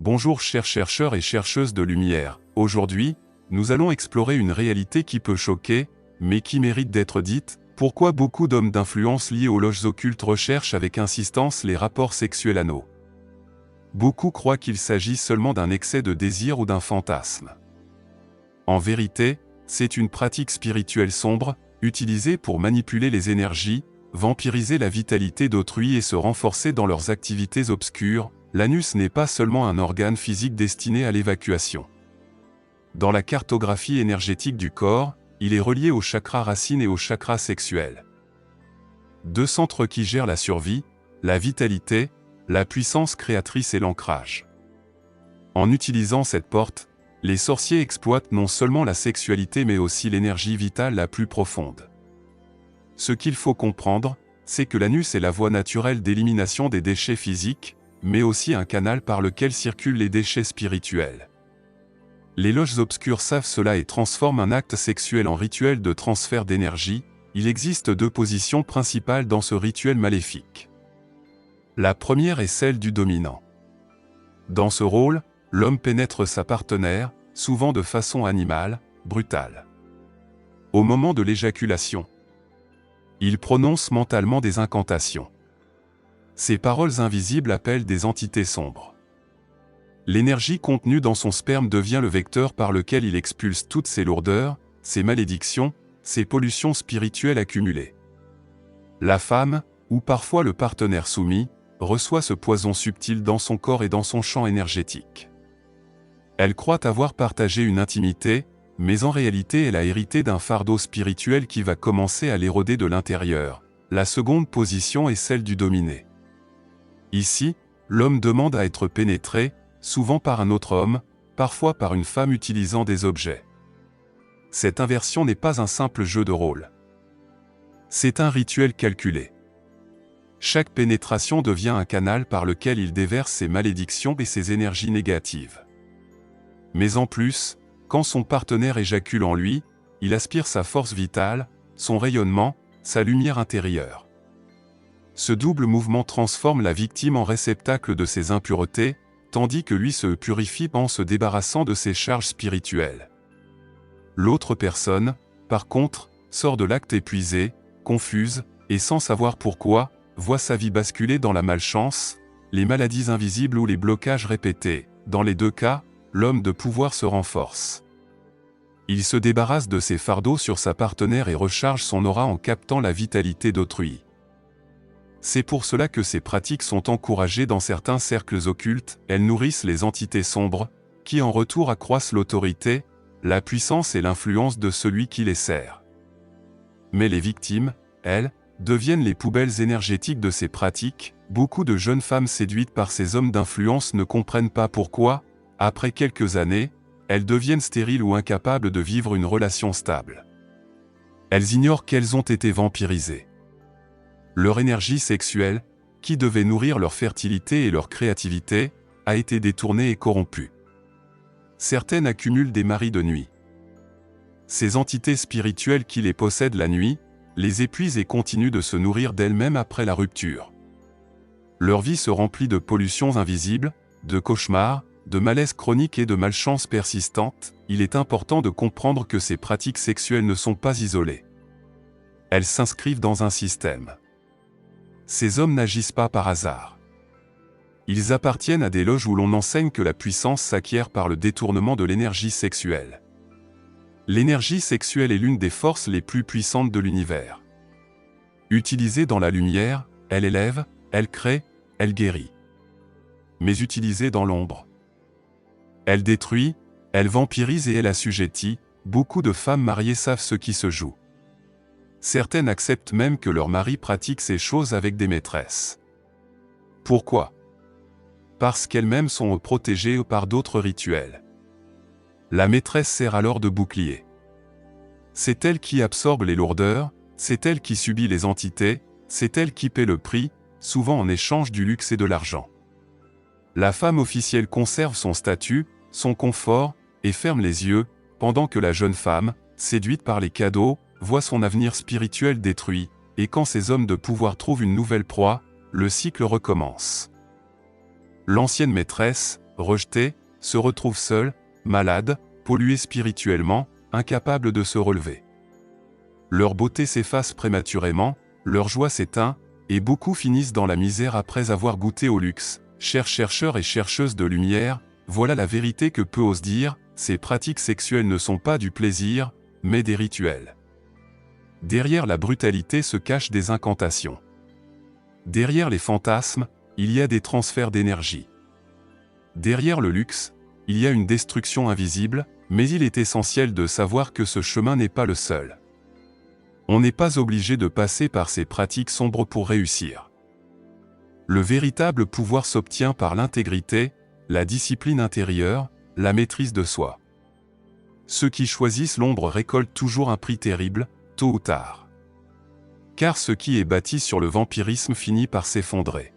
Bonjour chers chercheurs et chercheuses de lumière. Aujourd'hui, nous allons explorer une réalité qui peut choquer, mais qui mérite d'être dite. Pourquoi beaucoup d'hommes d'influence liés aux loges occultes recherchent avec insistance les rapports sexuels anaux? Beaucoup croient qu'il s'agit seulement d'un excès de désir ou d'un fantasme. En vérité, c'est une pratique spirituelle sombre, utilisée pour manipuler les énergies, vampiriser la vitalité d'autrui et se renforcer dans leurs activités obscures. L'anus n'est pas seulement un organe physique destiné à l'évacuation. Dans la cartographie énergétique du corps, il est relié au chakra racine et au chakra sexuel. Deux centres qui gèrent la survie, la vitalité, la puissance créatrice et l'ancrage. En utilisant cette porte, les sorciers exploitent non seulement la sexualité mais aussi l'énergie vitale la plus profonde. Ce qu'il faut comprendre, c'est que l'anus est la voie naturelle d'élimination des déchets physiques, mais aussi un canal par lequel circulent les déchets spirituels. Les loges obscures savent cela et transforment un acte sexuel en rituel de transfert d'énergie. Il existe deux positions principales dans ce rituel maléfique. La première est celle du dominant. Dans ce rôle, l'homme pénètre sa partenaire, souvent de façon animale, brutale. Au moment de l'éjaculation, il prononce mentalement des incantations. Ces paroles invisibles appellent des entités sombres. L'énergie contenue dans son sperme devient le vecteur par lequel il expulse toutes ses lourdeurs, ses malédictions, ses pollutions spirituelles accumulées. La femme, ou parfois le partenaire soumis, reçoit ce poison subtil dans son corps et dans son champ énergétique. Elle croit avoir partagé une intimité, mais en réalité elle a hérité d'un fardeau spirituel qui va commencer à l'éroder de l'intérieur. La seconde position est celle du dominé. Ici, l'homme demande à être pénétré, souvent par un autre homme, parfois par une femme utilisant des objets. Cette inversion n'est pas un simple jeu de rôle. C'est un rituel calculé. Chaque pénétration devient un canal par lequel il déverse ses malédictions et ses énergies négatives. Mais en plus, quand son partenaire éjacule en lui, il aspire sa force vitale, son rayonnement, sa lumière intérieure. Ce double mouvement transforme la victime en réceptacle de ses impuretés, tandis que lui se purifie en se débarrassant de ses charges spirituelles. L'autre personne, par contre, sort de l'acte épuisée, confuse, et sans savoir pourquoi, voit sa vie basculer dans la malchance, les maladies invisibles ou les blocages répétés. Dans les deux cas, l'homme de pouvoir se renforce. Il se débarrasse de ses fardeaux sur sa partenaire et recharge son aura en captant la vitalité d'autrui. C'est pour cela que ces pratiques sont encouragées dans certains cercles occultes. Elles nourrissent les entités sombres, qui en retour accroissent l'autorité, la puissance et l'influence de celui qui les sert. Mais les victimes, elles, deviennent les poubelles énergétiques de ces pratiques. Beaucoup de jeunes femmes séduites par ces hommes d'influence ne comprennent pas pourquoi, après quelques années, elles deviennent stériles ou incapables de vivre une relation stable. Elles ignorent qu'elles ont été vampirisées. Leur énergie sexuelle, qui devait nourrir leur fertilité et leur créativité, a été détournée et corrompue. Certaines accumulent des maris de nuit. Ces entités spirituelles qui les possèdent la nuit, les épuisent et continuent de se nourrir d'elles-mêmes après la rupture. Leur vie se remplit de pollutions invisibles, de cauchemars, de malaise chronique et de malchance persistante. Il est important de comprendre que ces pratiques sexuelles ne sont pas isolées. Elles s'inscrivent dans un système. Ces hommes n'agissent pas par hasard. Ils appartiennent à des loges où l'on enseigne que la puissance s'acquiert par le détournement de l'énergie sexuelle. L'énergie sexuelle est l'une des forces les plus puissantes de l'univers. Utilisée dans la lumière, elle élève, elle crée, elle guérit. Mais utilisée dans l'ombre, elle détruit, elle vampirise et elle assujettit. Beaucoup de femmes mariées savent ce qui se joue. Certaines acceptent même que leur mari pratique ces choses avec des maîtresses. Pourquoi? Parce qu'elles-mêmes sont protégées par d'autres rituels. La maîtresse sert alors de bouclier. C'est elle qui absorbe les lourdeurs, c'est elle qui subit les entités, c'est elle qui paie le prix, souvent en échange du luxe et de l'argent. La femme officielle conserve son statut, son confort, et ferme les yeux, pendant que la jeune femme, séduite par les cadeaux, voit son avenir spirituel détruit, et quand ces hommes de pouvoir trouvent une nouvelle proie, le cycle recommence. L'ancienne maîtresse, rejetés, se retrouvent seuls, malades, pollués spirituellement, incapables de se relever. Leur beauté s'efface prématurément, leur joie s'éteint, et beaucoup finissent dans la misère après avoir goûté au luxe. Chers chercheurs et chercheuses de lumière, voilà la vérité que peu osent dire, ces pratiques sexuelles ne sont pas du plaisir, mais des rituels. Derrière la brutalité se cachent des incantations. Derrière les fantasmes, il y a des transferts d'énergie. Derrière le luxe, il y a une destruction invisible, mais il est essentiel de savoir que ce chemin n'est pas le seul. On n'est pas obligé de passer par ces pratiques sombres pour réussir. Le véritable pouvoir s'obtient par l'intégrité, la discipline intérieure, la maîtrise de soi. Ceux qui choisissent l'ombre récoltent toujours un prix terrible, tôt ou tard. Car ce qui est bâti sur le vampirisme finit par s'effondrer.